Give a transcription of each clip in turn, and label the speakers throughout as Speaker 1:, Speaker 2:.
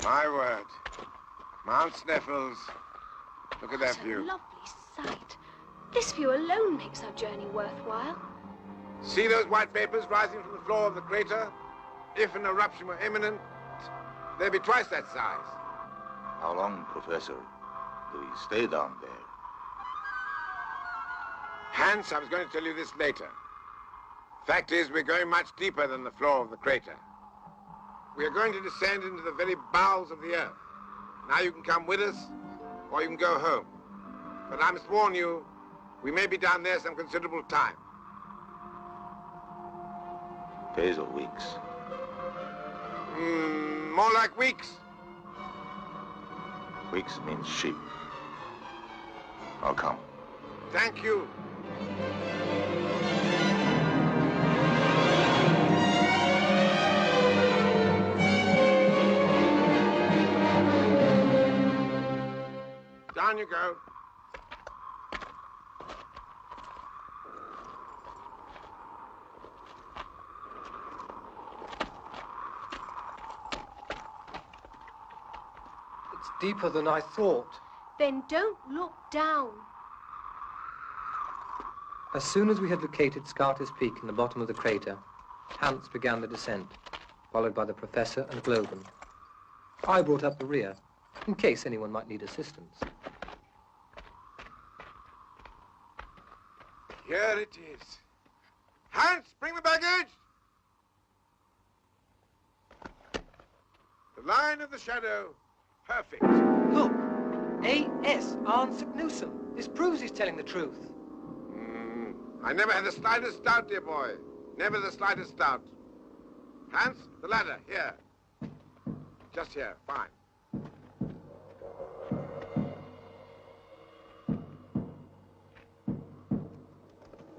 Speaker 1: My word. Mount Sneffels. Look at that view.
Speaker 2: It's a lovely sight. This view alone makes our journey worthwhile.
Speaker 1: See those white vapors rising from the floor of the crater? If an eruption were imminent, they'd be twice that size.
Speaker 3: How long, Professor, do we stay down there?
Speaker 1: Hans, I was going to tell you this later. Fact is, we're going much deeper than the floor of the crater. We are going to descend into the very bowels of the earth. Now you can come with us, or you can go home. But I must warn you, we may be down there some considerable time.
Speaker 3: Days or weeks?
Speaker 1: More like weeks.
Speaker 3: Weeks means sheep. I'll come.
Speaker 1: Thank you. Down you go.
Speaker 4: It's deeper than I thought.
Speaker 2: Then don't look down.
Speaker 4: As soon as we had located Scarter's Peak in the bottom of the crater, Hans began the descent, followed by the Professor and Globen. I brought up the rear, in case anyone might need assistance.
Speaker 1: Here it is. Hans, bring the baggage! The line of the shadow. Perfect.
Speaker 4: Look! A.S. Arne Newsom. This proves he's telling the truth.
Speaker 1: I never had the slightest doubt, dear boy. Never the slightest doubt. Hans, the ladder, here. Just here, fine.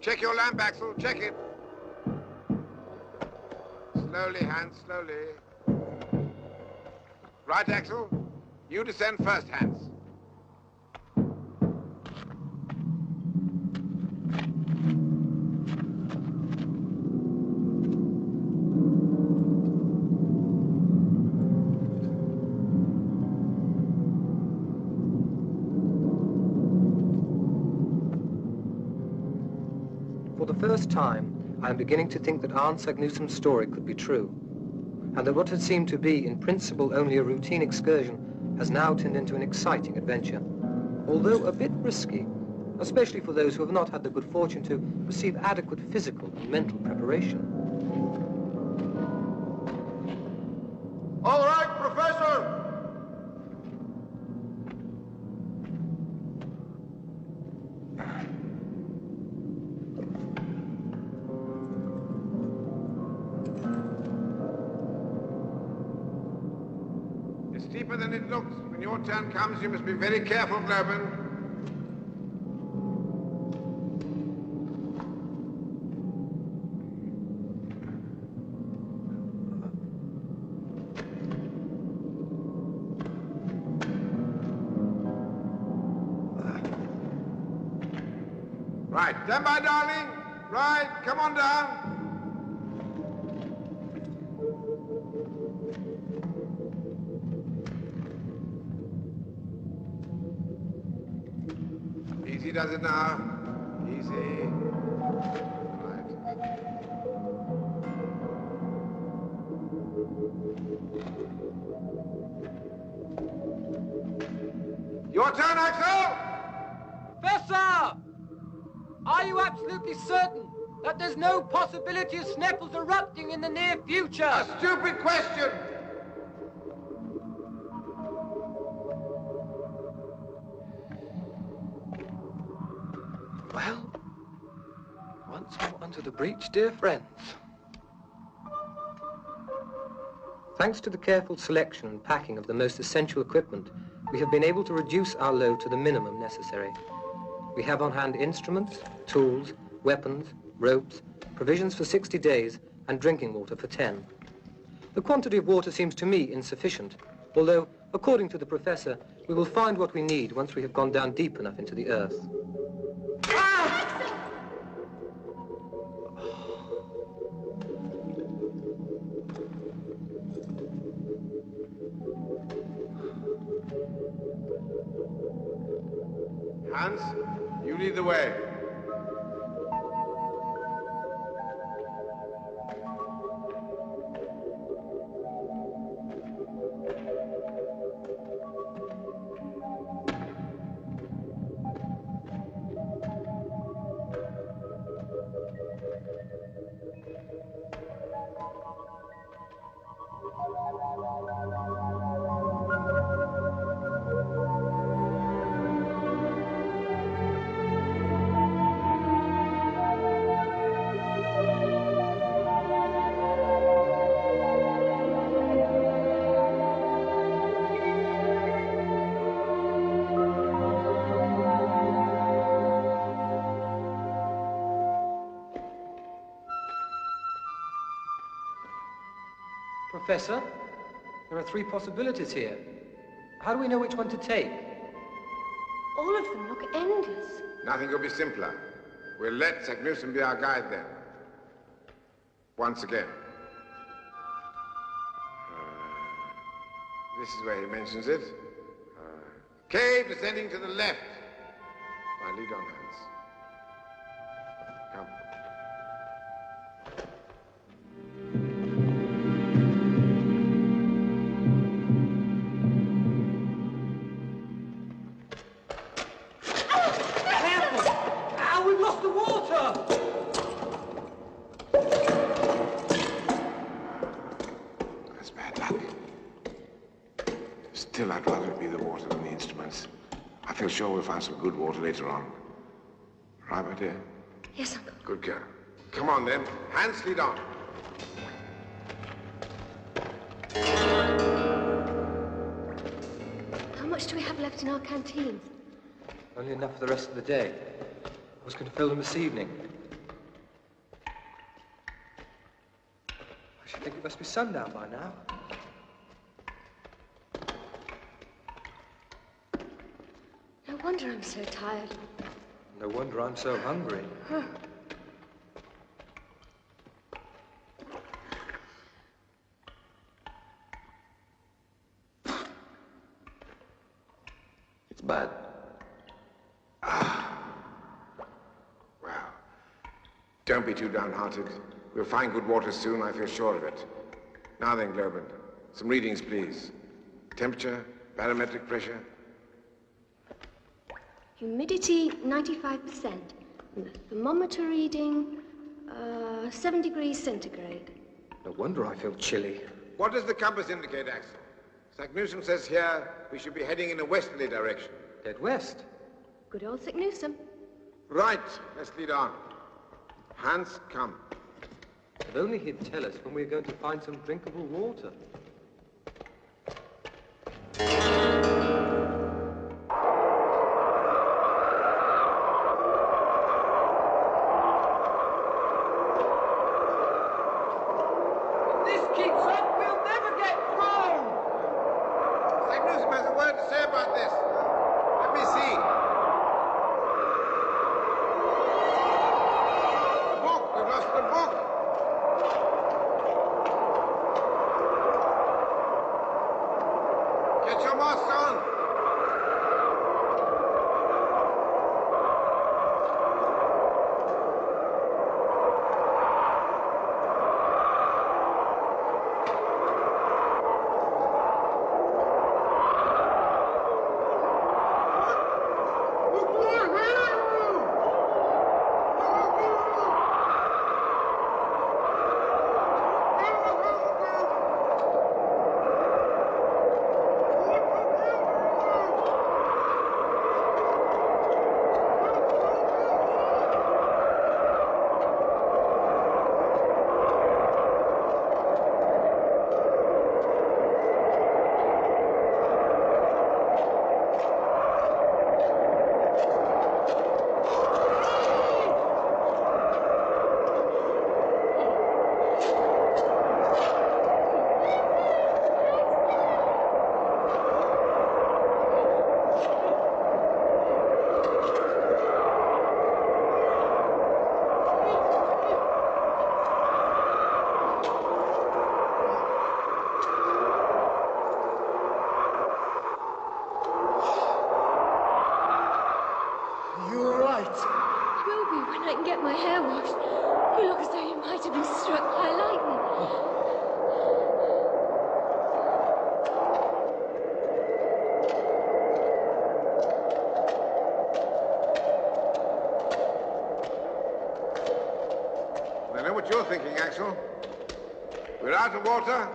Speaker 1: Check your lamp, Axel, check it. Slowly, Hans, slowly. Right, Axel? You descend first, Hans.
Speaker 4: For the first time, I am beginning to think that Arne Newsom's story could be true, and that what had seemed to be, in principle, only a routine excursion has now turned into an exciting adventure, although a bit risky, especially for those who have not had the good fortune to receive adequate physical and mental preparation.
Speaker 1: All right, Professor! It's deeper than it looks. When your turn comes, you must be very careful, Globen. Right, stand by, darling. Right, come on down. Easy does it now. Easy. Right. Your turn, Axel!
Speaker 4: Professor! Are you absolutely certain that there's no possibility of Sneffels erupting in the near future?
Speaker 1: A stupid question!
Speaker 4: Well, once more under the breach, dear friends. Thanks to the careful selection and packing of the most essential equipment, we have been able to reduce our load to the minimum necessary. We have on hand instruments, tools, weapons, ropes, provisions for 60 days, and drinking water for 10. The quantity of water seems to me insufficient, although, according to the Professor, we will find what we need once we have gone down deep enough into the earth.
Speaker 1: Hans, you lead the way.
Speaker 4: Professor, there are 3 possibilities here. How do we know which one to take?
Speaker 2: All of them look endless.
Speaker 1: Nothing could be simpler. We'll let Sagnussen be our guide then. Once again. This is where he mentions it. Cave descending to the left. Now lead on, Hans. Come. That's bad luck. Still, I'd rather it be the water than the instruments. I feel sure we'll find some good water later on. Right, my dear?
Speaker 2: Yes, Uncle.
Speaker 1: Good girl. Come on, then. Hans, lead on.
Speaker 2: How much do we have left in our canteens?
Speaker 4: Only enough for the rest of the day. I was going to fill them this evening. I should think it must be sundown by now.
Speaker 2: No wonder I'm so tired.
Speaker 4: No wonder I'm so hungry.
Speaker 2: Huh.
Speaker 1: It's bad. Well, don't be too downhearted. We'll find good water soon, I feel sure of it. Now then, Globen, some readings, please. Temperature, barometric pressure.
Speaker 2: Humidity, 95%. And the thermometer reading, 7 degrees centigrade.
Speaker 4: No wonder I feel chilly.
Speaker 1: What does the compass indicate, Axel? Sagnussen says here we should be heading in a westerly direction.
Speaker 4: Dead west.
Speaker 2: Good old Sagnussen.
Speaker 1: Right, let's lead on. Hans, come.
Speaker 4: If only he'd tell us when we're going to find some drinkable water.
Speaker 2: and get my hair washed. You look as though you might have been struck by lightning.
Speaker 1: I know what you're thinking, Axel. We're out of water.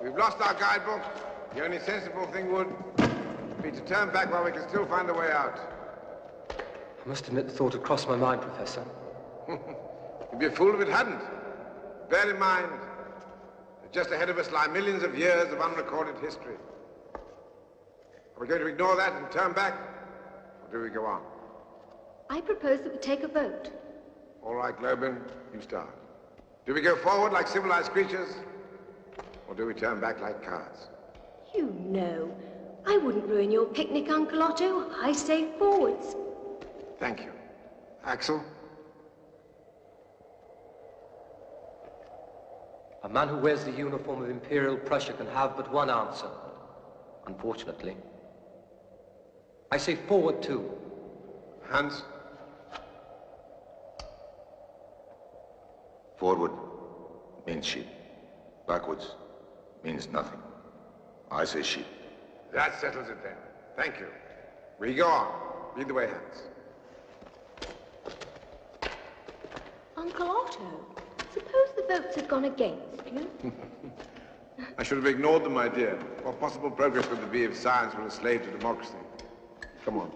Speaker 1: We've lost our guidebook. The only sensible thing would be to turn back while we can still find a way out.
Speaker 4: I must admit the thought had crossed my mind, Professor.
Speaker 1: You'd be a fool if it hadn't. Bear in mind that just ahead of us lie millions of years of unrecorded history. Are we going to ignore that and turn back, or do we go on?
Speaker 2: I propose that we take a vote.
Speaker 1: All right, Globin, you start. Do we go forward like civilized creatures, or do we turn back like cowards?
Speaker 2: You know, I wouldn't ruin your picnic, Uncle Otto. I say forwards.
Speaker 1: Thank you. Axel?
Speaker 4: A man who wears the uniform of Imperial Prussia can have but one answer, unfortunately. I say forward too.
Speaker 1: Hans?
Speaker 3: Forward means sheep. Backwards means nothing. I say sheep.
Speaker 1: That settles it then. Thank you. We go on. Lead the way, Hans.
Speaker 2: Uncle Otto, suppose the votes had gone against you?
Speaker 1: I should have ignored them, my dear. What possible progress would there be if science were a slave to democracy? Come on.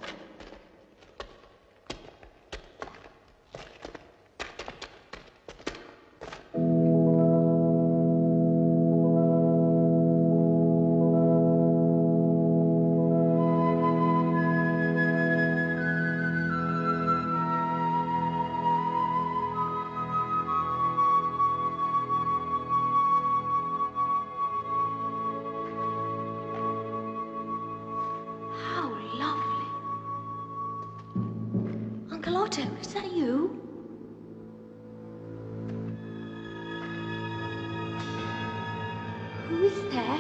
Speaker 2: Is that you? Who's there?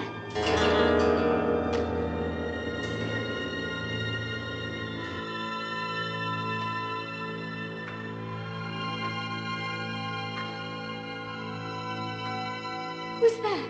Speaker 2: Who's there?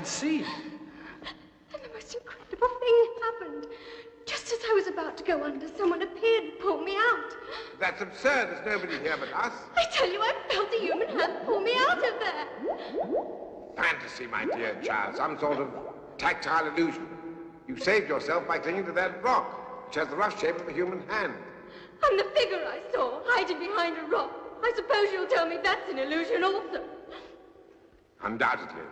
Speaker 4: See.
Speaker 2: And the most incredible thing happened. Just as I was about to go under, someone appeared and pulled me out.
Speaker 1: That's absurd. There's nobody here but us.
Speaker 2: I tell you, I felt a human hand pull me out of there.
Speaker 1: Fantasy, my dear child. Some sort of tactile illusion. You saved yourself by clinging to that rock, which has the rough shape of a human hand.
Speaker 2: And the figure I saw, hiding behind a rock. I suppose you'll tell me that's an illusion also.
Speaker 1: Undoubtedly.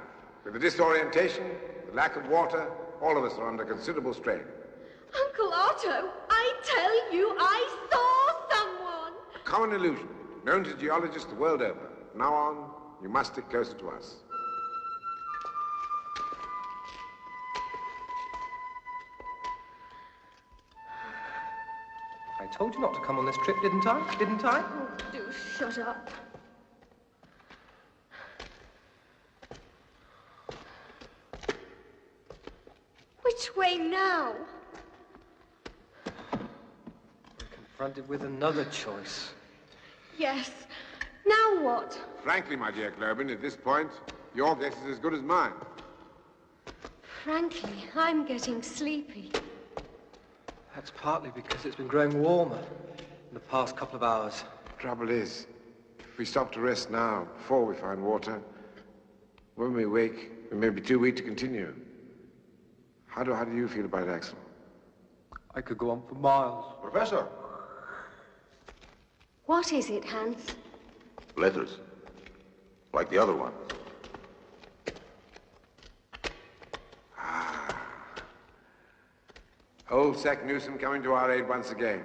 Speaker 1: With the disorientation, the lack of water, all of us are under considerable strain.
Speaker 2: Uncle Otto, I tell you, I saw someone.
Speaker 1: A common illusion, known to geologists the world over. From now on, you must stick closer to us.
Speaker 4: I told you not to come on this trip, didn't I? Didn't I?
Speaker 2: Oh, do shut up. Which way now?
Speaker 4: We're confronted with another choice.
Speaker 2: Yes. Now what?
Speaker 1: Frankly, my dear Globin, at this point, your guess is as good as mine.
Speaker 2: Frankly, I'm getting sleepy.
Speaker 4: That's partly because it's been growing warmer in the past couple of hours.
Speaker 1: Trouble is, if we stop to rest now, before we find water, when we wake, we may be too weak to continue. How do you feel about it, Axel?
Speaker 4: I could go on for miles.
Speaker 3: Professor!
Speaker 2: What is it, Hans?
Speaker 3: Letters. Like the other one.
Speaker 1: Old Sack Newsom coming to our aid once again.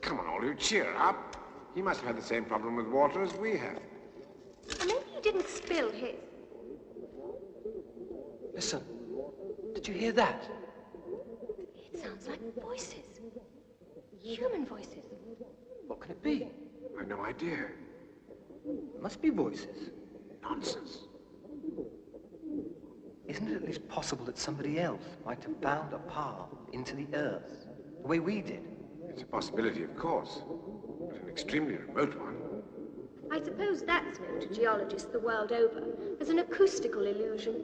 Speaker 1: Come on, all you, cheer up. He must have had the same problem with water as we have.
Speaker 2: Maybe he didn't spill his.
Speaker 4: Listen, did you hear that?
Speaker 2: It sounds like voices. Human voices.
Speaker 4: What can it be?
Speaker 1: I've no idea.
Speaker 4: It must be voices.
Speaker 1: Nonsense.
Speaker 4: Isn't it at least possible that somebody else might have found a path into the earth, the way we did?
Speaker 1: It's a possibility, of course, but an extremely remote one.
Speaker 2: I suppose that's known to geologists the world over as an acoustical illusion.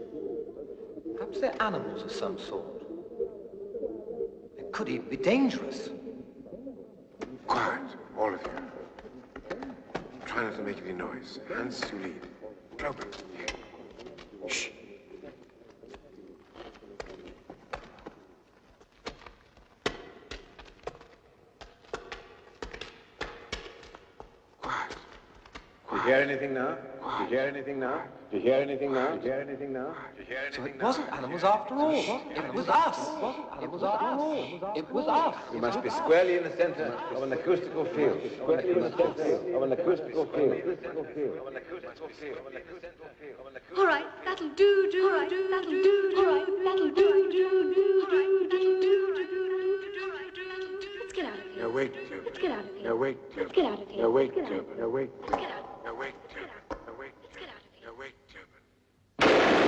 Speaker 4: Perhaps they're animals of some sort. It could even be dangerous.
Speaker 1: Quiet, all of you. Try not to make any noise. Hans, you lead. Globin, here. Shh.
Speaker 5: Do you hear anything now? Do you hear anything now? Do you hear anything now? Do you hear anything now?
Speaker 4: So it wasn't animals after all. It was us. It was us. It was us.
Speaker 5: You must be squarely in the center of an acoustical field. Squarely in the center of an acoustical field.
Speaker 2: All right, that'll do. All right, that'll do. All right, that'll do. All right, that'll do. Let's get out of here.
Speaker 1: Now wait, Globin.
Speaker 2: Let's get out of here.
Speaker 1: Now wait, Globin.
Speaker 2: Let's get out of here.
Speaker 1: Now wait,
Speaker 2: Let's get out of
Speaker 1: Globin.
Speaker 2: here.
Speaker 1: Now wait,
Speaker 2: Let's get out.
Speaker 1: Now wait, Globin. Now wait,
Speaker 2: Let's get out of here.
Speaker 1: now wait, Globin.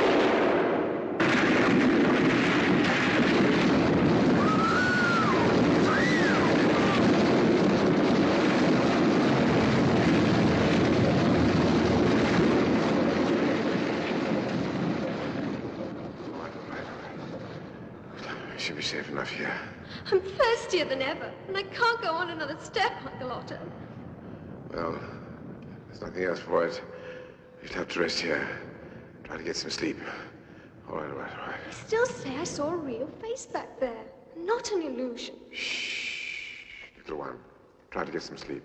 Speaker 1: We should be safe enough here.
Speaker 2: I'm thirstier than ever, and I can't go on another step, Uncle Otto.
Speaker 1: Well, there's nothing else for it. You'll have to rest here. Try to get some sleep. All right, all right, all right.
Speaker 2: I still say I saw a real face back there, not an illusion.
Speaker 1: Shh, little one. Try to get some sleep.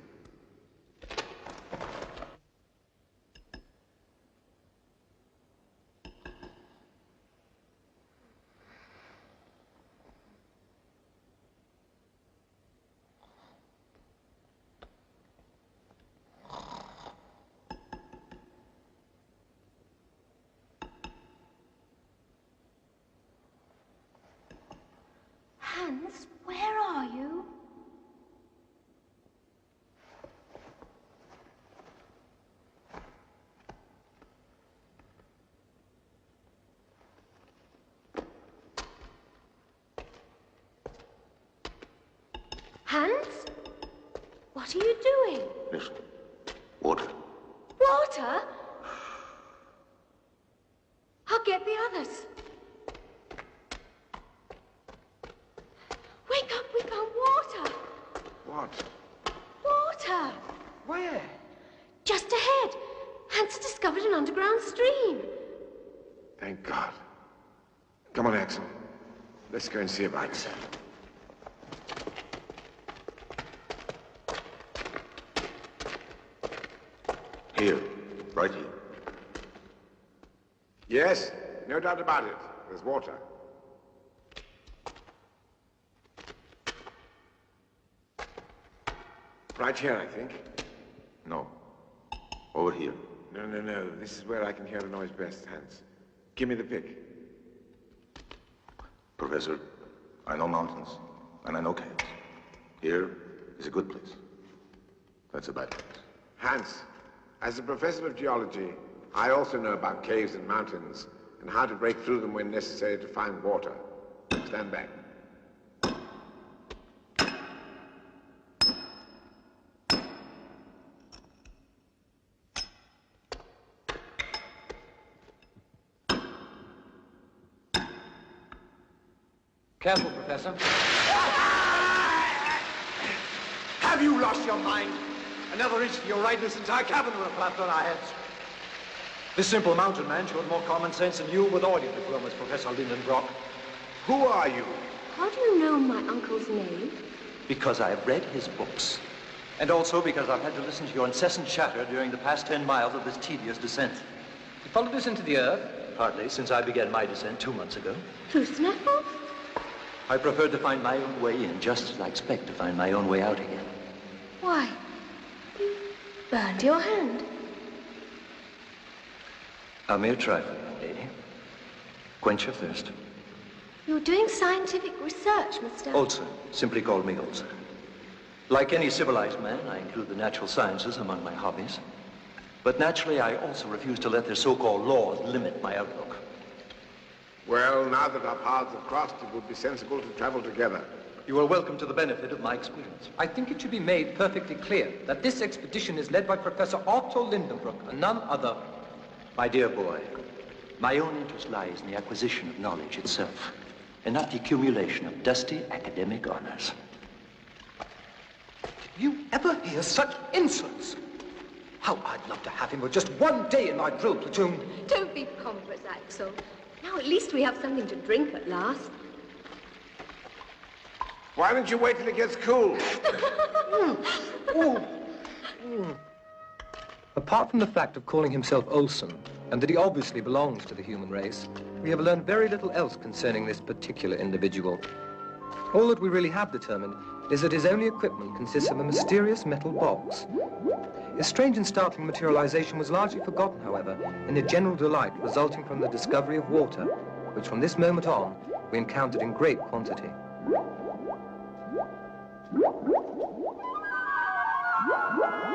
Speaker 2: Hans, where are you? Hans? What are you doing?
Speaker 3: Listen. Water.
Speaker 2: Water? I'll get the others. Wake up, we found water.
Speaker 1: What?
Speaker 2: Water.
Speaker 4: Where?
Speaker 2: Just ahead. Hans discovered an underground stream.
Speaker 1: Thank God. Come on, Axel. Let's go and see about it.
Speaker 3: Here. Right here.
Speaker 1: Yes, no doubt about it. There's water. Right here, I think.
Speaker 3: No. Over here.
Speaker 1: No. This is where I can hear the noise best, Hans. Give me the pick.
Speaker 3: Professor, I know mountains. And I know chaos. Here is a good place. That's a bad place.
Speaker 1: Hans, as a professor of geology, I also know about caves and mountains and how to break through them when necessary to find water. Stand back.
Speaker 6: Careful, Professor.
Speaker 5: Have you lost your mind? Another inch to your right, this entire cabin would have collapsed on our heads. This simple mountain man showed more common sense than you with all your diplomas, Professor Lindenbrock. Who are you?
Speaker 2: How do you know my uncle's name?
Speaker 7: Because I've read his books. And also because I've had to listen to your incessant chatter during the past 10 miles of this tedious descent.
Speaker 6: You followed us into the earth?
Speaker 7: Partly, since I began my descent 2 months ago.
Speaker 2: Through Snaffle?
Speaker 7: I preferred to find my own way in, just as I expect to find my own way out again.
Speaker 2: Why? You burned your hand.
Speaker 7: A mere trifle, young lady. Quench your thirst.
Speaker 2: You're doing scientific research, Mr.
Speaker 7: Olson. Simply call me Olson. Like any civilized man, I include the natural sciences among my hobbies. But naturally, I also refuse to let their so-called laws limit my outlook.
Speaker 1: Well, now that our paths have crossed, it would be sensible to travel together.
Speaker 7: You are welcome to the benefit of my experience.
Speaker 6: I think it should be made perfectly clear that this expedition is led by Professor Otto Lindenbrock and none other.
Speaker 7: My dear boy, my own interest lies in the acquisition of knowledge itself, and not the accumulation of dusty academic honors.
Speaker 6: Did you ever hear such insolence? How I'd love to have him with just one day in my drill platoon.
Speaker 2: Don't be pompous, Axel. Now at least we have something to drink at last.
Speaker 1: Why don't you wait till it gets cool?
Speaker 4: Apart from the fact of calling himself Olson, and that he obviously belongs to the human race, we have learned very little else concerning this particular individual. All that we really have determined is that his only equipment consists of a mysterious metal box. His strange and startling materialization was largely forgotten, however, in the general delight resulting from the discovery of water, which from this moment on we encountered in great quantity.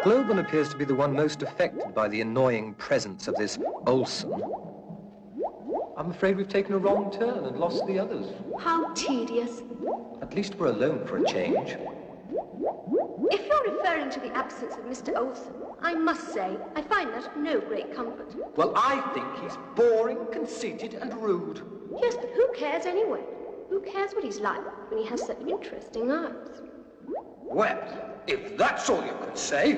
Speaker 4: Globan appears to be the one most affected by the annoying presence of this Olson. I'm afraid we've taken a wrong turn and lost the others.
Speaker 2: How tedious.
Speaker 4: At least we're alone for a change.
Speaker 2: If you're referring to the absence of Mr. Olson, I must say I find that of no great comfort.
Speaker 6: Well, I think he's boring, conceited, and rude.
Speaker 2: Yes, but who cares anyway? Who cares what he's like when he has such interesting eyes?
Speaker 6: Well, if that's all you could say...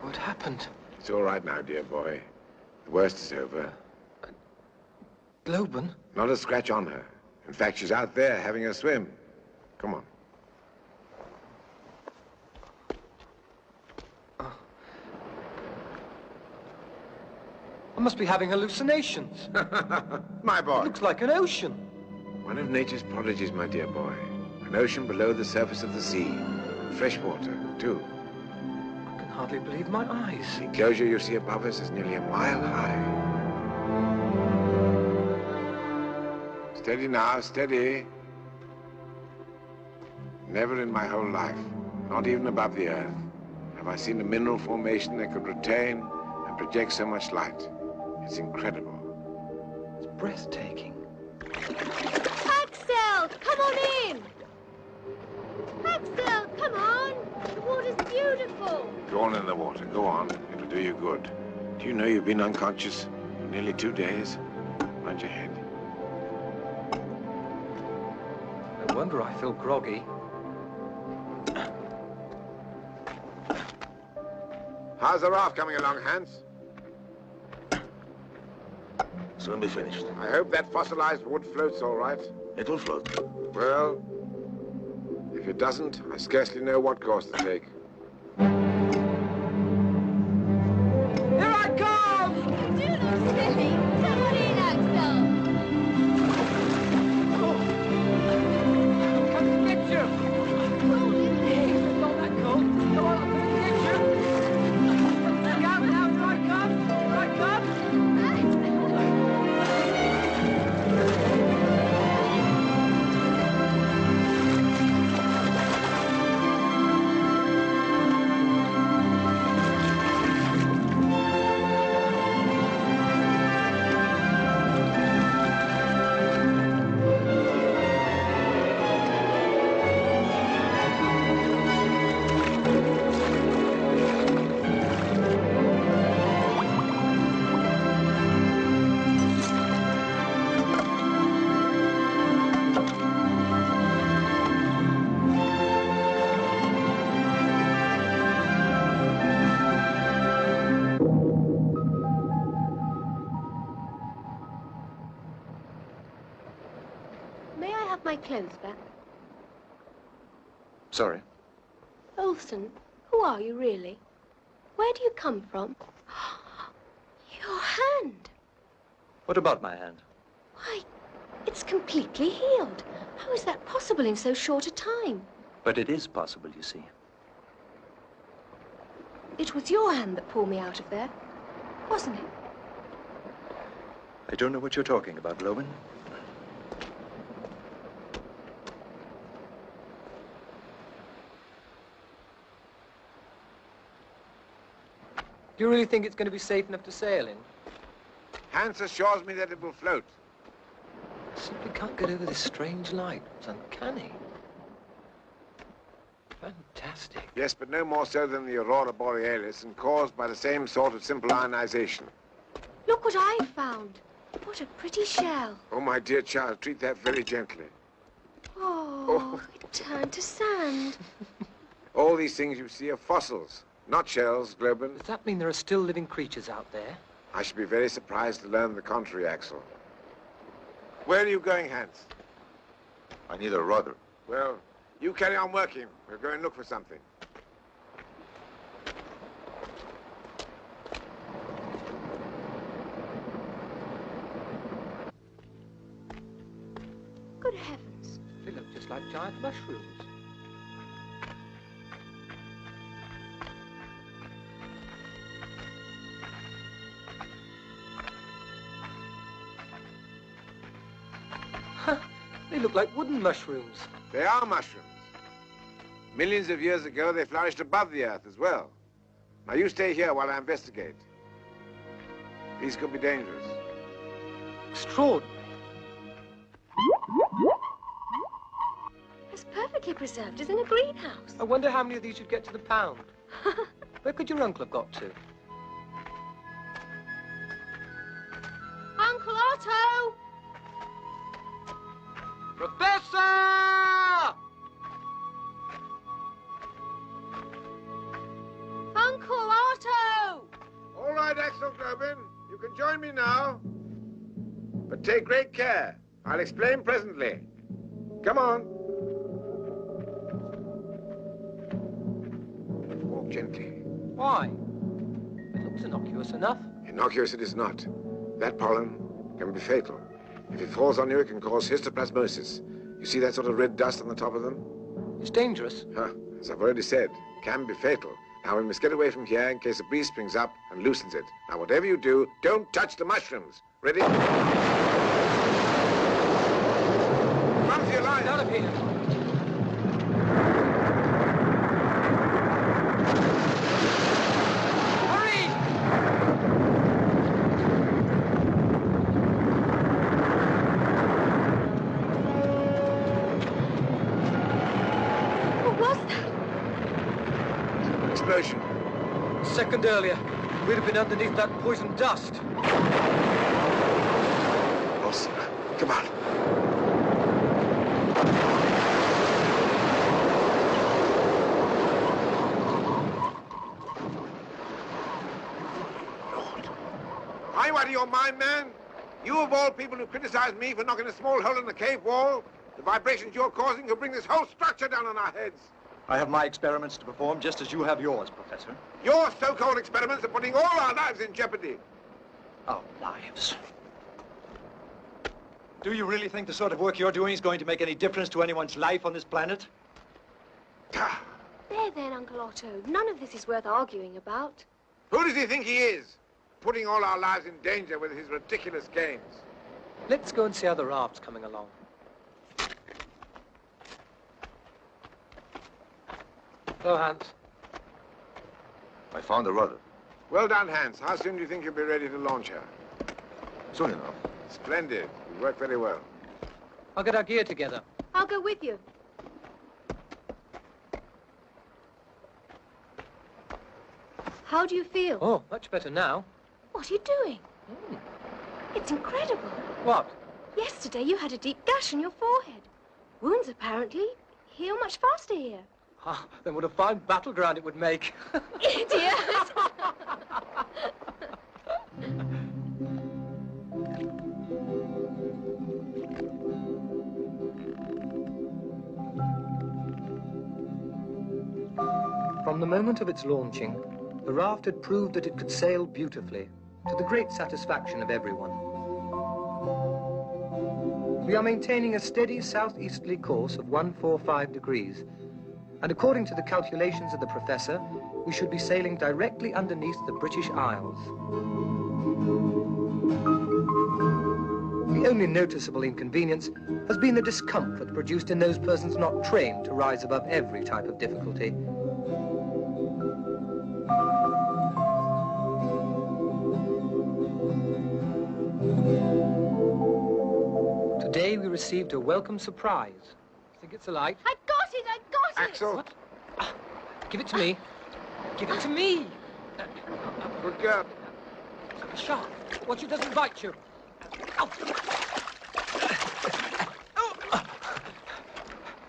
Speaker 4: What happened?
Speaker 1: It's all right now, dear boy. The worst is over.
Speaker 4: Globan?
Speaker 1: Not a scratch on her. In fact, she's out there having a swim. Come on.
Speaker 6: I must be having hallucinations.
Speaker 1: My boy.
Speaker 6: It looks like an ocean.
Speaker 1: One of nature's prodigies, my dear boy. An ocean below the surface of the sea. Fresh water, too.
Speaker 6: I can hardly believe my eyes.
Speaker 1: The enclosure you see above us is nearly a mile high. Steady now, steady. Never in my whole life, not even above the earth, have I seen a mineral formation that could retain and project so much light. It's incredible.
Speaker 4: It's breathtaking.
Speaker 2: Axel, come on in! Axel, come on! The water's beautiful!
Speaker 1: Go on in the water, go on. It'll do you good. Do you know you've been unconscious for nearly 2 days? Mind your head.
Speaker 4: No wonder I feel groggy.
Speaker 1: How's the raft coming along, Hans?
Speaker 3: Soon be finished.
Speaker 1: I hope that fossilized wood floats all right.
Speaker 3: It will float.
Speaker 1: Well, if it doesn't, I scarcely know what course to take.
Speaker 6: Here I come!
Speaker 2: You look silly! Come on in, Axel!
Speaker 6: I'm coming to get you!
Speaker 2: Roll in there!
Speaker 6: Not that cold. Come on, I'm coming to get you!
Speaker 2: clothes back?
Speaker 7: Sorry.
Speaker 2: Olsen, who are you really? Where do you come from? Your hand.
Speaker 7: What about my hand?
Speaker 2: Why, it's completely healed. How is that possible in so short a time?
Speaker 7: But it is possible, you see.
Speaker 2: It was your hand that pulled me out of there, wasn't it?
Speaker 7: I don't know what you're talking about, Lowen.
Speaker 4: Do you really think it's going to be safe enough to sail in?
Speaker 1: Hans assures me that it will float.
Speaker 4: I simply can't get over this strange light. It's uncanny. Fantastic.
Speaker 1: Yes, but no more so than the aurora borealis and caused by the same sort of simple ionization.
Speaker 2: Look what I found. What a pretty shell.
Speaker 1: Oh, my dear child, treat that very gently.
Speaker 2: Oh, it turned to sand.
Speaker 1: All these things you see are fossils, not shells, Globen.
Speaker 4: Does that mean there are still living creatures out there?
Speaker 1: I should be very surprised to learn the contrary, Axel. Where are you going, Hans?
Speaker 3: I need a rudder.
Speaker 1: Well, you carry on working. We'll go and look for something.
Speaker 2: Good heavens.
Speaker 4: They look just like giant mushrooms. They look like wooden mushrooms.
Speaker 1: They are mushrooms. Millions of years ago, they flourished above the earth as well. Now, you stay here while I investigate. These could be dangerous.
Speaker 4: Extraordinary.
Speaker 2: It's perfectly preserved as in a greenhouse.
Speaker 4: I wonder how many of these you'd get to the pound. Where could your uncle have got to?
Speaker 2: Uncle Otto!
Speaker 4: Professor!
Speaker 2: Uncle Otto!
Speaker 1: All right, Axel Globen. You can join me now. But take great care. I'll explain presently. Come on. Walk gently.
Speaker 4: Why? It looks innocuous enough.
Speaker 1: Innocuous it is not. That pollen can be fatal. If it falls on you, it can cause histoplasmosis. You see that sort of red dust on the top of them?
Speaker 4: It's dangerous.
Speaker 1: As I've already said, can be fatal. Now, we must get away from here in case a breeze springs up and loosens it. Now, whatever you do, don't touch the mushrooms. Ready? Run for your life.
Speaker 4: Out of here. Hurry!
Speaker 2: What was that?
Speaker 1: Explosion.
Speaker 4: A second earlier, we'd have been underneath that poison dust.
Speaker 1: Boss, come on. Are you out of your mind, man? You of all people who criticize me for knocking a small hole in the cave wall, the vibrations you're causing could bring this whole structure down on our heads.
Speaker 5: I have my experiments to perform just as you have yours, Professor.
Speaker 1: Your so-called experiments are putting all our lives in jeopardy.
Speaker 5: Our lives? Do you really think the sort of work you're doing is going to make any difference to anyone's life on this planet?
Speaker 2: There then, Uncle Otto. None of this is worth arguing about.
Speaker 1: Who does he think he is? Putting all our lives in danger with his ridiculous games.
Speaker 4: Let's go and see how the raft's coming along. Hello, Hans.
Speaker 3: I found a rudder.
Speaker 1: Well done, Hans. How soon do you think you'll be ready to launch her?
Speaker 3: Soon enough.
Speaker 1: Splendid. You work very well.
Speaker 4: I'll get our gear together.
Speaker 2: I'll go with you. How do you feel?
Speaker 4: Oh, much better now.
Speaker 2: What are you doing? It's incredible.
Speaker 4: What?
Speaker 2: Yesterday you had a deep gash on your forehead. Wounds apparently heal much faster here.
Speaker 4: Ah, then what a fine battleground it would make.
Speaker 2: Idiot!
Speaker 4: From the moment of its launching, the raft had proved that it could sail beautifully, to the great satisfaction of everyone. We are maintaining a steady southeasterly course of 145 degrees, and according to the calculations of the professor, we should be sailing directly underneath the British Isles. The only noticeable inconvenience has been the discomfort produced in those persons not trained to rise above every type of difficulty. Today we received a welcome surprise. Think it's a light?
Speaker 2: I got it! I got it!
Speaker 1: Axel!
Speaker 4: What? Give it to me. Give it to me.
Speaker 1: Good girl.
Speaker 4: A shark. Watch it doesn't bite you. Ow.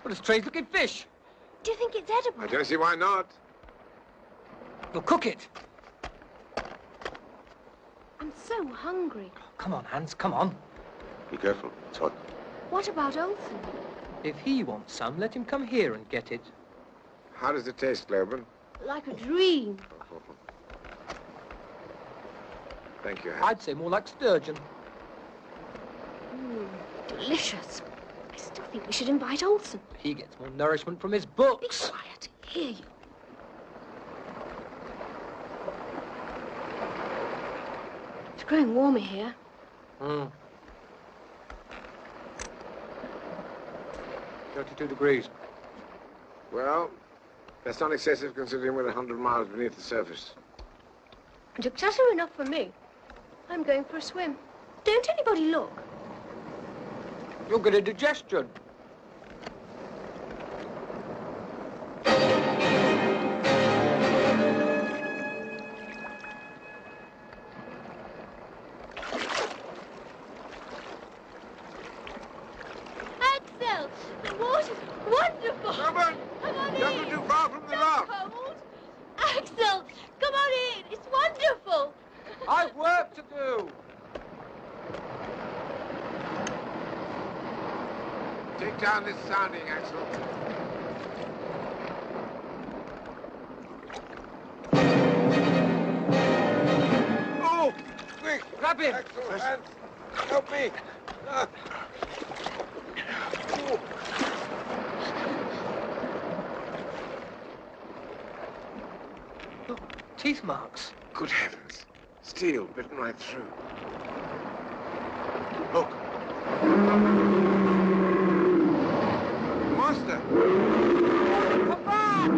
Speaker 4: What a strange-looking fish.
Speaker 2: Do you think it's edible?
Speaker 1: I don't see why not.
Speaker 4: We'll cook it.
Speaker 2: I'm so hungry.
Speaker 4: Come on, Hans, come on.
Speaker 3: Be careful, it's hot.
Speaker 2: What about Olsen?
Speaker 4: If he wants some, let him come here and get it.
Speaker 1: How does it taste, Globen?
Speaker 2: Like a dream.
Speaker 1: Thank you, Hans.
Speaker 4: I'd say more like sturgeon.
Speaker 2: Delicious. I still think we should invite Olsen.
Speaker 4: He gets more nourishment from his
Speaker 2: Be
Speaker 4: books.
Speaker 2: quiet. Hear you. It's growing warmer here.
Speaker 4: 32 degrees.
Speaker 1: Well, that's not excessive considering we're 100 miles beneath the surface.
Speaker 2: And excessive enough for me. I'm going for a swim. Don't anybody look.
Speaker 4: You'll get indigestion.
Speaker 2: Axel, the water's wonderful.
Speaker 1: Globen!
Speaker 2: Come on
Speaker 1: You're
Speaker 2: in.
Speaker 1: not too far from the
Speaker 2: Not
Speaker 1: rock.
Speaker 2: cold. Axel, come on in. It's wonderful.
Speaker 4: I've work to do.
Speaker 1: Take down this sounding, Axel. Oh! Quick!
Speaker 4: Grab him.
Speaker 1: Axel, Hans, help me! Oh.
Speaker 4: Look, teeth marks.
Speaker 1: Good heavens. Steel bitten right through. Look. Monster!
Speaker 4: Come back!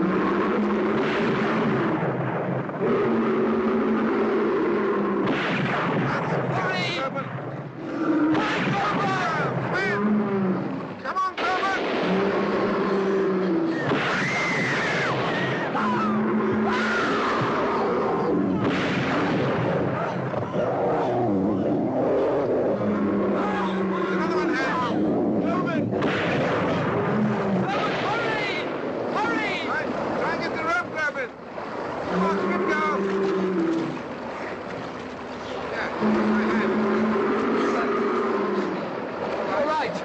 Speaker 1: Hurry! Come on, Globen! Another one, Hans! Globen!
Speaker 4: Hurry!
Speaker 1: Right, try and get the rope, Globen! Come on, skip go! Yeah, my hand.
Speaker 4: All right.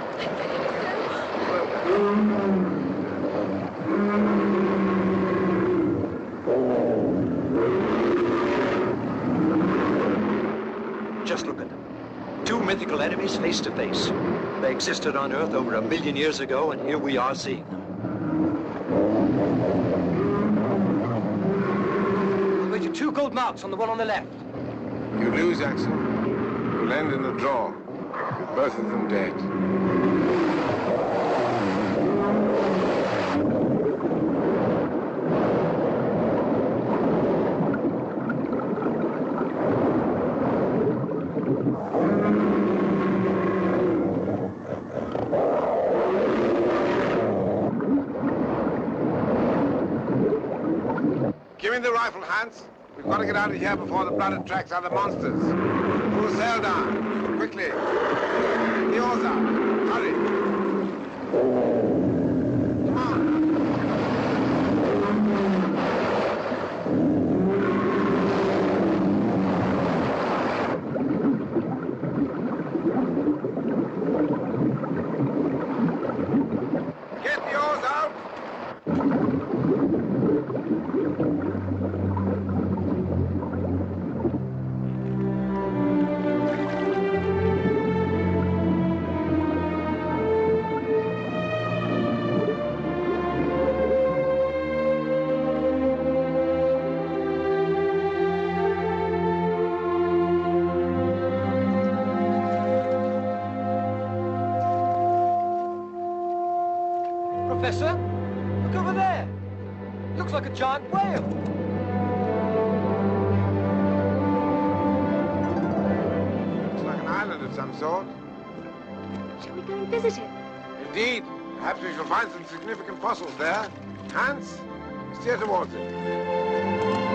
Speaker 7: Just look at them. Two mythical enemies face to face. They existed on Earth over 1 million years ago, and here we are seeing them.
Speaker 4: I'll bet you 2 gold marks on the one on the left.
Speaker 1: You lose, Axel. You'll end in a draw, with both of them dead. Give me the rifle, Hans. We've got to get out of here before the blood attracts other monsters. Pull the sail down. Quickly. Get the oars out. Hurry. Come on. Get the oars out.
Speaker 6: Professor, look over there. Looks like a giant whale.
Speaker 1: Looks like an island of some sort.
Speaker 2: Shall we go and visit it?
Speaker 1: Indeed. Perhaps we shall find some significant fossils there. Hans, steer towards it.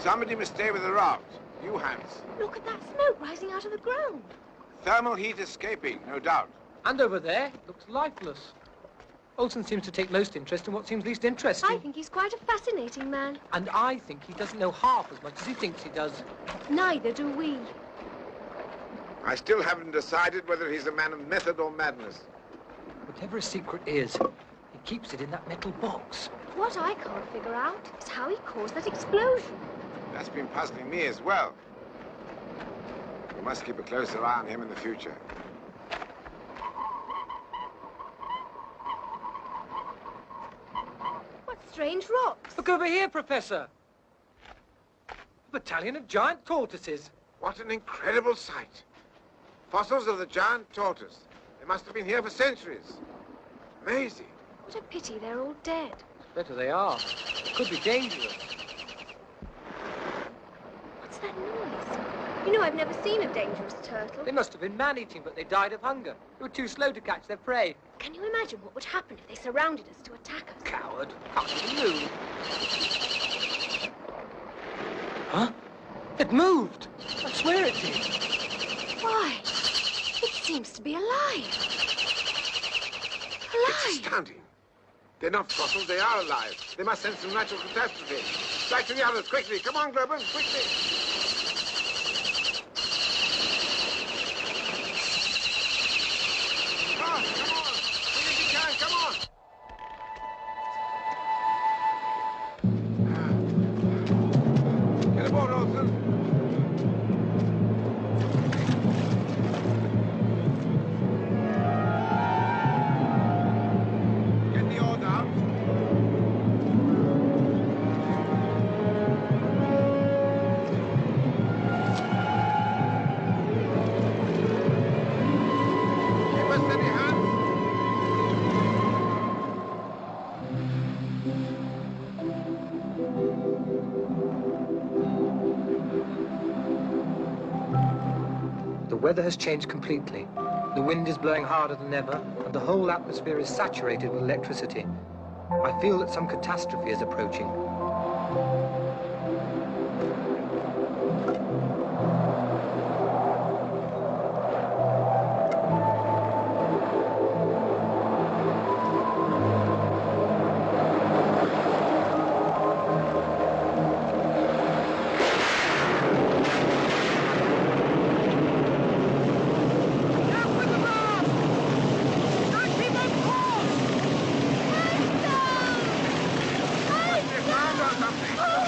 Speaker 1: Somebody must stay with the raft. You, Hans.
Speaker 2: Look at that smoke rising out of the ground.
Speaker 1: Thermal heat escaping, no doubt.
Speaker 4: And over there, it looks lifeless. Olsen seems to take most interest in what seems least interesting.
Speaker 2: I think he's quite a fascinating man.
Speaker 4: And I think he doesn't know half as much as he thinks he does.
Speaker 2: Neither do we.
Speaker 1: I still haven't decided whether he's a man of method or madness.
Speaker 4: Whatever his secret is, he keeps it in that metal box.
Speaker 2: What I can't figure out is how he caused that explosion.
Speaker 1: That's been puzzling me as well. We must keep a closer eye on him in the future.
Speaker 2: What strange rocks.
Speaker 4: Look over here, Professor. A battalion of giant tortoises.
Speaker 1: What an incredible sight. Fossils of the giant tortoise. They must have been here for centuries. Amazing.
Speaker 2: What a pity they're all dead.
Speaker 4: Better they are. It could be dangerous.
Speaker 2: What's that noise? You know, I've never seen a dangerous turtle.
Speaker 4: They must have been man-eating, but they died of hunger. They were too slow to catch their prey.
Speaker 2: Can you imagine what would happen if they surrounded us to attack us?
Speaker 4: Coward. Can't even move. Huh? It moved. I swear it did.
Speaker 2: Why? It seems to be alive.
Speaker 1: It's
Speaker 2: Alive.
Speaker 1: astounding. They're not fossils, they are alive. They must sense some natural catastrophe. Back to the others, quickly. Come on, Globen, quickly. Come on. Quick as you can, come on. Get aboard, Olsen. Get the oars out. Keep a steady hand.
Speaker 4: The weather has changed completely. The wind is blowing harder than ever, and the whole atmosphere is saturated with electricity. I feel that some catastrophe is approaching.
Speaker 1: They found or something.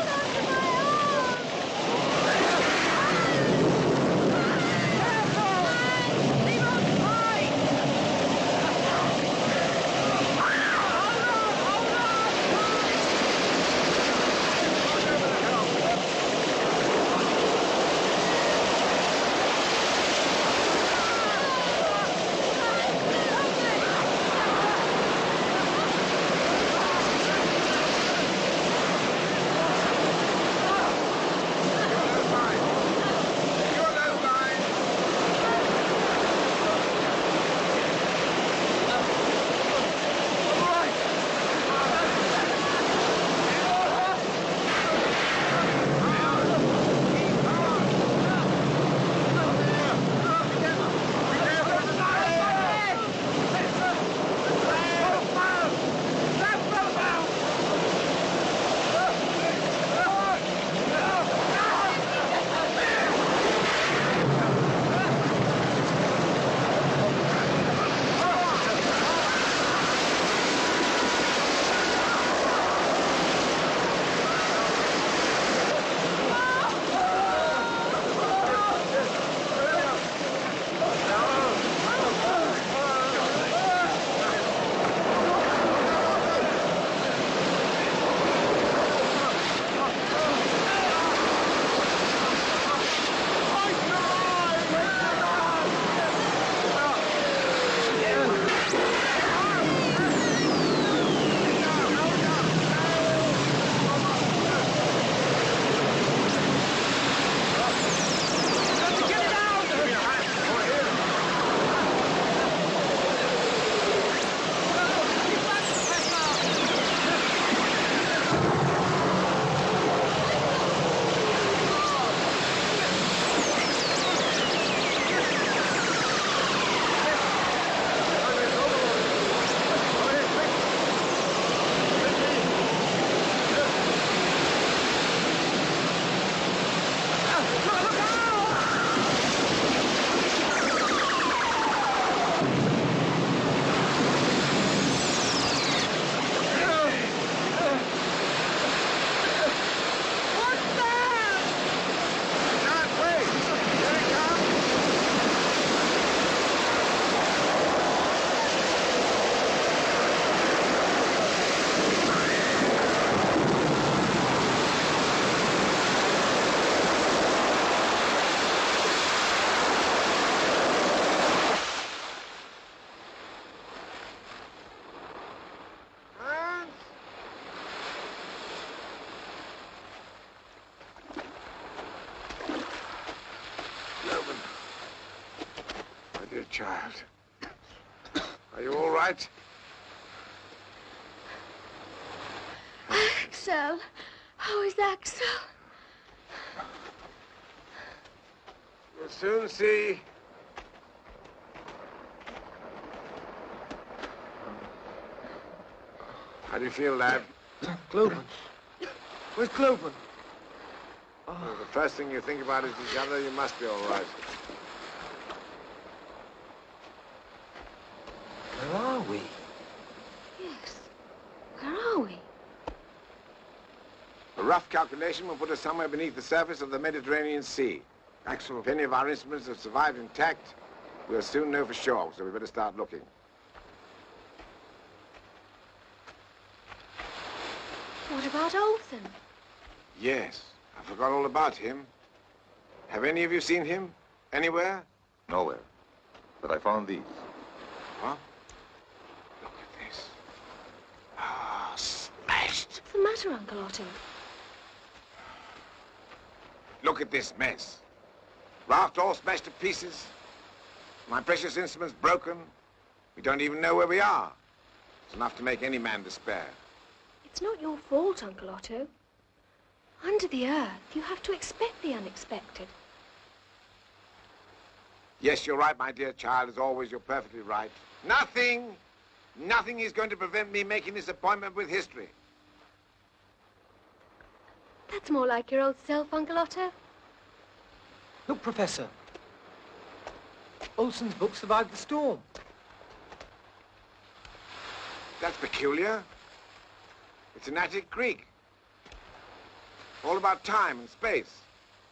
Speaker 1: child. Are you all right?
Speaker 2: Axel. How is Axel?
Speaker 1: You'll soon see. How do you feel, lad?
Speaker 6: Cloven. Where's Cloven?
Speaker 1: Well, the first thing you think about is each other. You must be all right.
Speaker 6: Where are we?
Speaker 2: Yes. Where are we?
Speaker 1: A rough calculation will put us somewhere beneath the surface of the Mediterranean Sea.
Speaker 6: Axel.
Speaker 1: If any of our instruments have survived intact, we'll soon know for sure, so we better start looking.
Speaker 2: What about Olsen?
Speaker 1: Yes, I forgot all about him. Have any of you seen him? Anywhere?
Speaker 3: Nowhere. But I found these.
Speaker 1: Huh? Look at this. Ah, smashed.
Speaker 2: What's the matter, Uncle Otto?
Speaker 1: Look at this mess. Raft all smashed to pieces. My precious instruments broken. We don't even know where we are. It's enough to make any man despair.
Speaker 2: It's not your fault, Uncle Otto. Under the earth, you have to expect the unexpected.
Speaker 1: Yes, you're right, my dear child. As always, you're perfectly right. Nothing is going to prevent me making this appointment with history.
Speaker 2: That's more like your old self, Uncle Otto.
Speaker 6: Look, Professor. Olsen's book survived the storm.
Speaker 1: That's peculiar. It's an Attic Greek. All about time and space.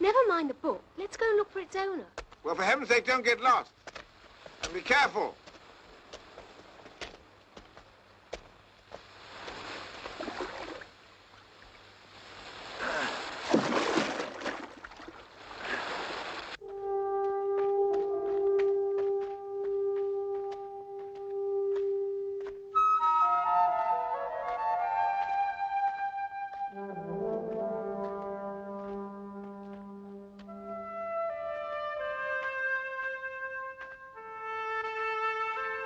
Speaker 2: Never mind the book. Let's go and look for its owner.
Speaker 1: Well, for heaven's sake, don't get lost. And be careful.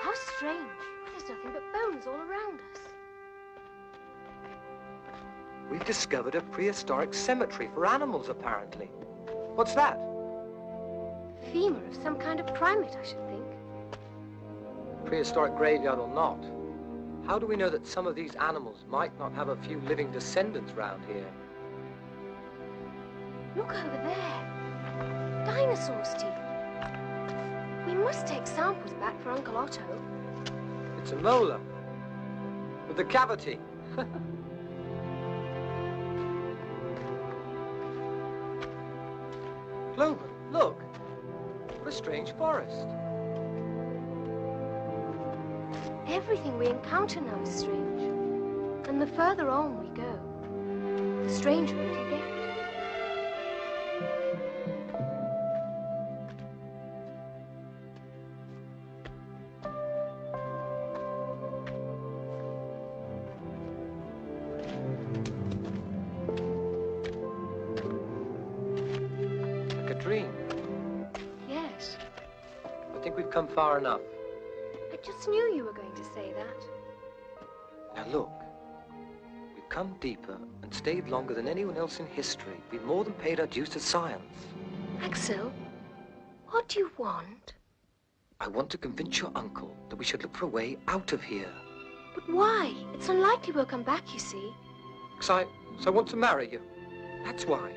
Speaker 2: How strange. There's nothing but bones all around us.
Speaker 6: We've discovered a prehistoric cemetery for animals, apparently. What's that?
Speaker 2: Femur of some kind of primate, I should think.
Speaker 4: Prehistoric graveyard or not, how do we know that some of these animals might not have a few living descendants round here?
Speaker 2: Look over there. Dinosaur's teeth. We must take samples back for Uncle Otto.
Speaker 4: It's a molar with a cavity. Cloven, look. What a strange forest.
Speaker 2: Everything we encounter now is strange. And the further on we go, the stranger it will get.
Speaker 4: Like a dream.
Speaker 2: Yes,
Speaker 4: I think we've come far enough.
Speaker 2: I just knew you were going to say that.
Speaker 4: Now look, we've come deeper and stayed longer than anyone else in history. We've more than paid our dues to science.
Speaker 2: Axel, what do you want?
Speaker 4: I want to convince your uncle that we should look for a way out of here.
Speaker 2: But why? It's unlikely we'll come back, you see.
Speaker 4: So I want to marry you. That's why.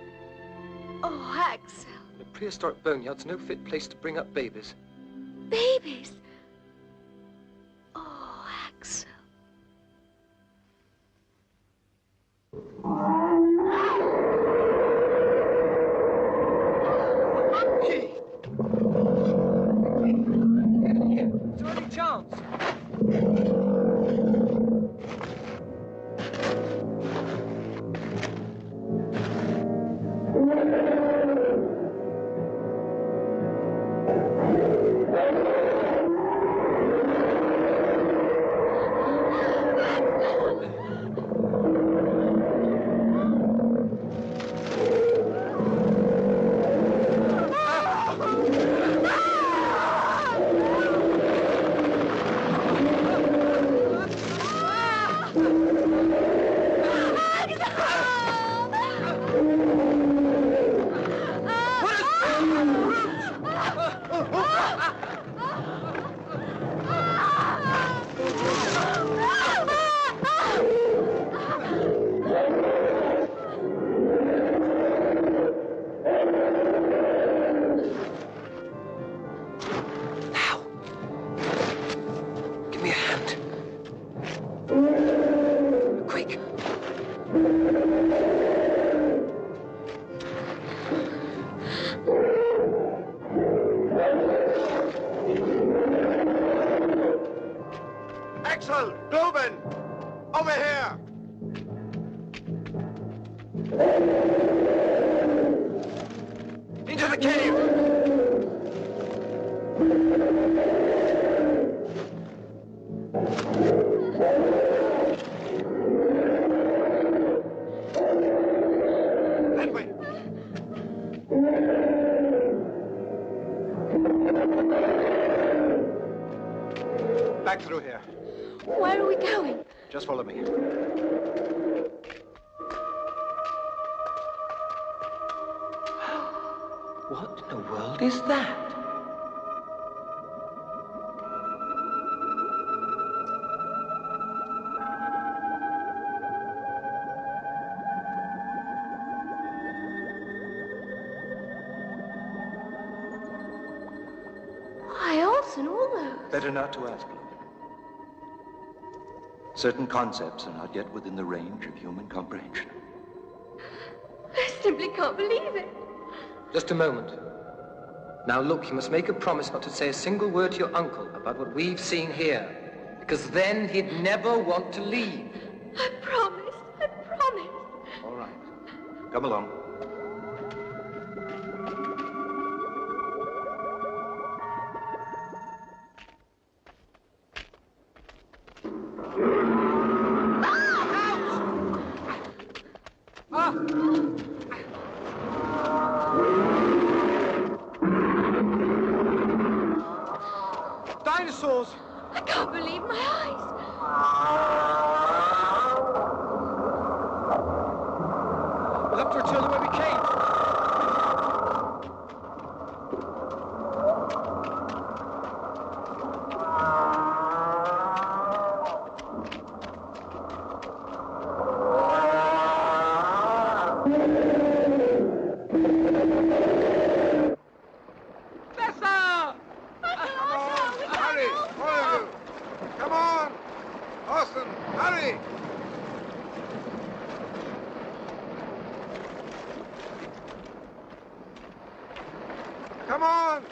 Speaker 2: Oh, Axel.
Speaker 4: The prehistoric boneyard's no fit place to bring up babies.
Speaker 2: Babies. Oh, Axel.
Speaker 4: Is there any chance?
Speaker 1: Axel! Globen! Over here!
Speaker 5: Into the cave!
Speaker 1: That way!
Speaker 5: Back through here.
Speaker 2: Where are we going?
Speaker 5: Just follow me.
Speaker 6: What in the world is that?
Speaker 2: Why, Olsen, all those.
Speaker 7: Better not to ask, Logan. Certain concepts are not yet within the range of human comprehension.
Speaker 2: I simply can't believe it.
Speaker 4: Just a moment. Now look, you must make a promise not to say a single word to your uncle about what we've seen here, because then he'd never want to leave.
Speaker 2: I promise. I promise.
Speaker 7: All right. Come along.
Speaker 5: Dinosaurs!
Speaker 2: I can't believe my eyes.
Speaker 5: We'll have to return the way we came.
Speaker 1: Hurry! All of you! Come on! Austin, hurry! Come on!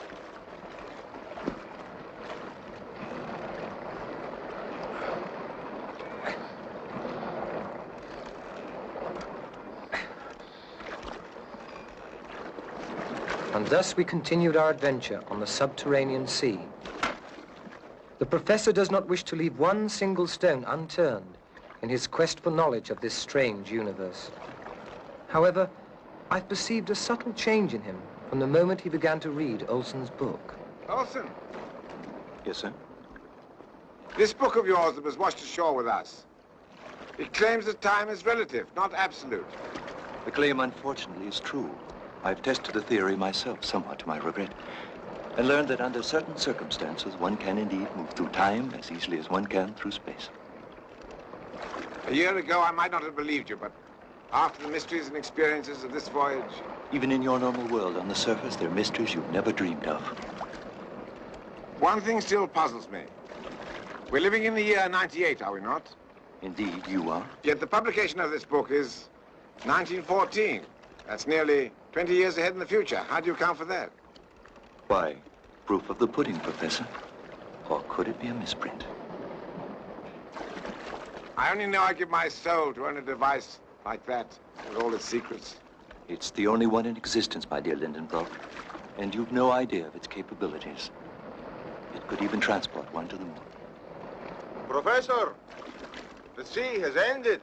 Speaker 4: And thus we continued our adventure on the subterranean sea. The professor does not wish to leave one single stone unturned in his quest for knowledge of this strange universe. However, I've perceived a subtle change in him from the moment he began to read Olsen's book.
Speaker 1: Olsen,
Speaker 7: Yes, sir?
Speaker 1: this book of yours that was washed ashore with us, it claims that time is relative, not absolute.
Speaker 7: The claim, unfortunately, is true. I've tested the theory myself, somewhat to my regret, and learned that under certain circumstances, one can indeed move through time as easily as one can through space.
Speaker 1: A year ago, I might not have believed you, but after the mysteries and experiences of this voyage,
Speaker 7: Even in your normal world, on the surface, there are mysteries you've never dreamed of.
Speaker 1: one thing still puzzles me. We're living in the year 98, are we not?
Speaker 7: Indeed, you are.
Speaker 1: Yet the publication of this book is 1914. That's nearly 20 years ahead in the future. How do you account for that?
Speaker 7: Why, proof of the pudding, Professor. Or could it be a misprint?
Speaker 1: I only know I give my soul to own a device like that, with all its secrets.
Speaker 7: It's the only one in existence, my dear Lindenbrock, and you've no idea of its capabilities. It could even transport one to the moon.
Speaker 1: Professor, the sea has ended.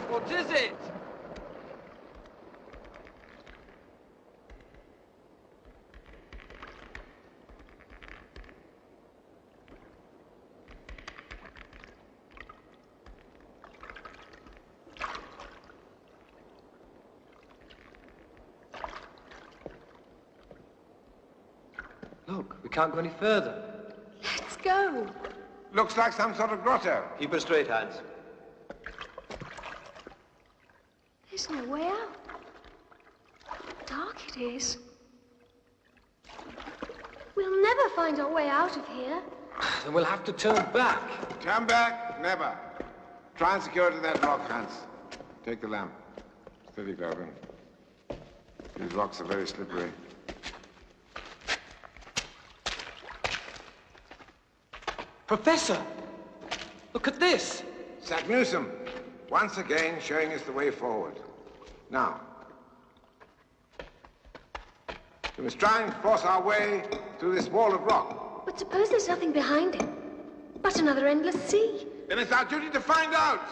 Speaker 5: What is it?
Speaker 4: Look, we can't go any further.
Speaker 2: Let's go.
Speaker 1: Looks like some sort of grotto.
Speaker 7: Keep her straight, Hans.
Speaker 2: There's no way out. How dark it is. We'll never find our way out of here.
Speaker 4: Then we'll have to turn back.
Speaker 1: Come back, never. Try and secure it to that rock, Hans. Take the lamp. Steady, Galvin. These rocks are very slippery.
Speaker 6: Professor! Look at this!
Speaker 1: Zach Newsom, once again showing us the way forward. Now, we must try and force our way through this wall of rock.
Speaker 2: But suppose there's nothing behind it, but another endless sea.
Speaker 1: Then it's our duty to find out.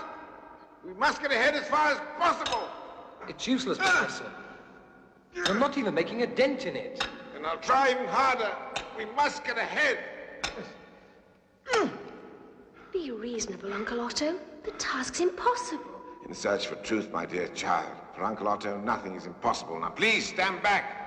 Speaker 1: We must get ahead as far as possible.
Speaker 4: It's useless, Professor. We're not even making a dent in it.
Speaker 1: And I'll try even harder. We must get ahead.
Speaker 2: Be reasonable, Uncle Otto. The task's impossible.
Speaker 1: In search for truth, my dear child. For Uncle Otto, nothing is impossible. Now, please stand back.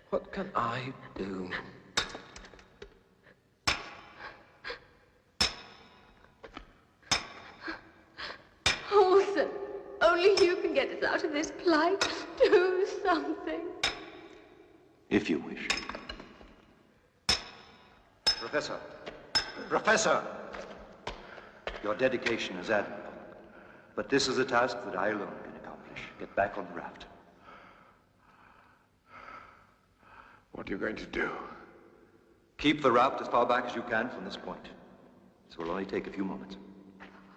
Speaker 4: What can I do?
Speaker 2: Olsen, only you can get us out of this plight. Do something.
Speaker 7: If you wish.
Speaker 5: Professor! Professor!
Speaker 7: Your dedication is admirable. But this is a task that I alone can accomplish. Get back on the raft.
Speaker 1: What are you going to do?
Speaker 7: Keep the raft as far back as you can from this point. This will only take a few moments.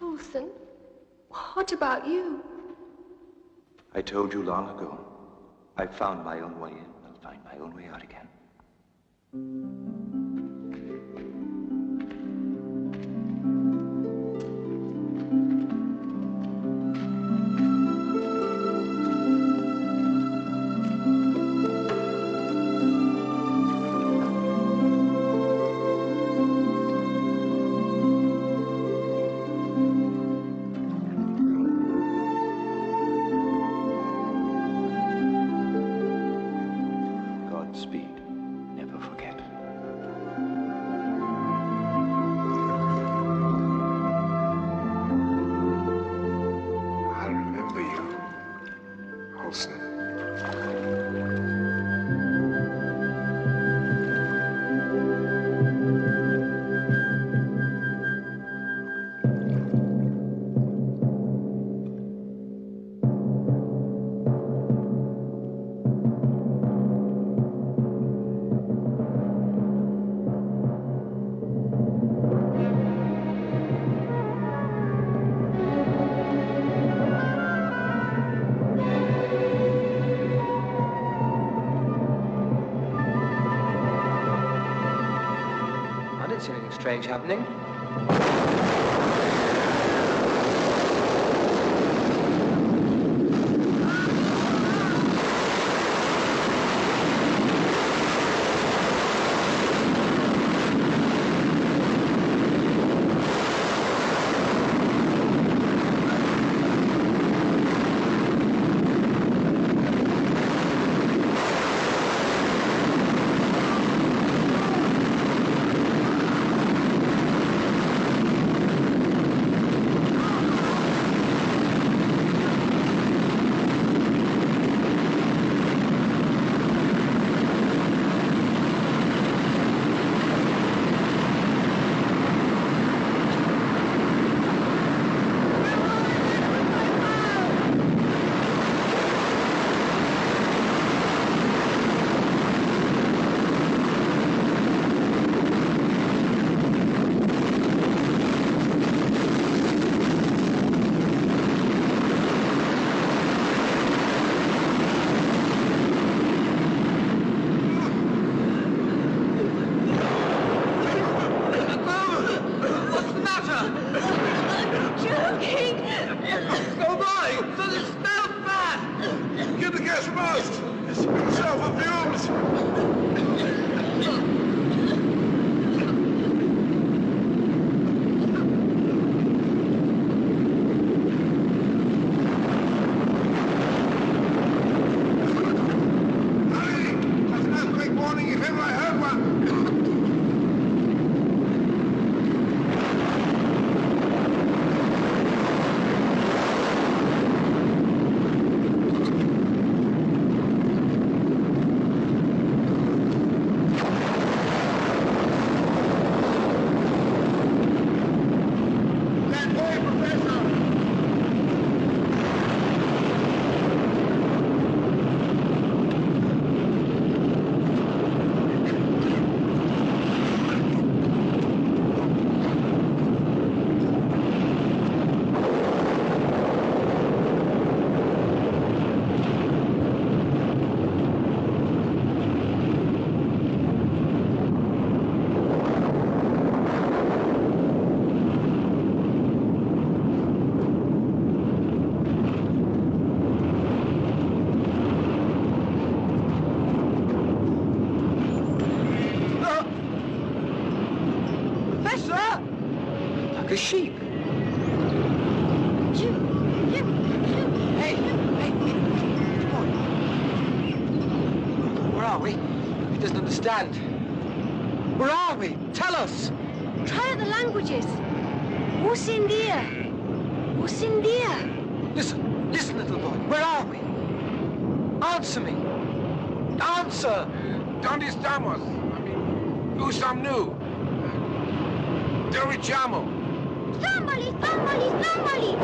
Speaker 2: Olsen, what about you?
Speaker 7: I told you long ago. I've found my own way in. I'll find my own way out again.
Speaker 4: Strange happening.
Speaker 6: understand. Where are we? Tell us!
Speaker 2: Try other languages. What's in there? What's in there?
Speaker 6: Listen, listen, little boy. Where are we? Answer me. Answer!
Speaker 1: ¿Dónde estamos? I mean, usam nu. Dirigiamo.
Speaker 2: Somebody, somebody, somebody!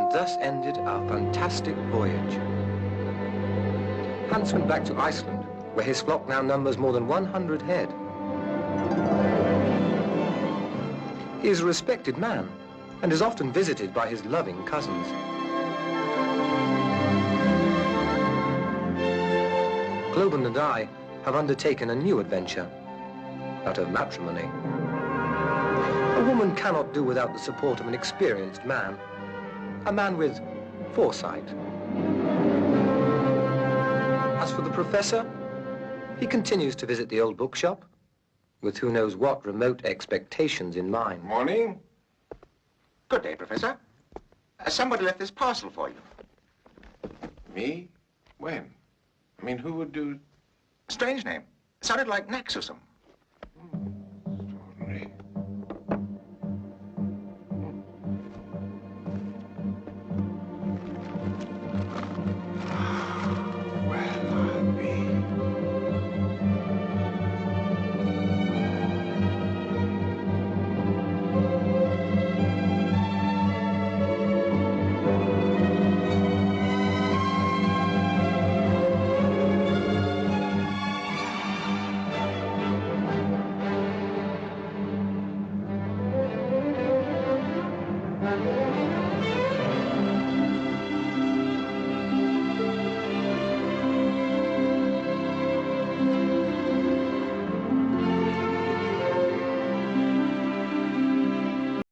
Speaker 4: Thus ended our fantastic voyage. Hans went back to Iceland, where his flock now numbers more than 100 head. He is a respected man and is often visited by his loving cousins. Globen and I have undertaken a new adventure, that of matrimony. A woman cannot do without the support of an experienced man, a man with foresight. As for the professor, he continues to visit the old bookshop, with who knows what remote expectations in mind.
Speaker 3: Morning. Good day, Professor. Somebody left this parcel for you.
Speaker 1: Me? When? I mean, who would do...
Speaker 3: Strange name. Sounded like Naxosum.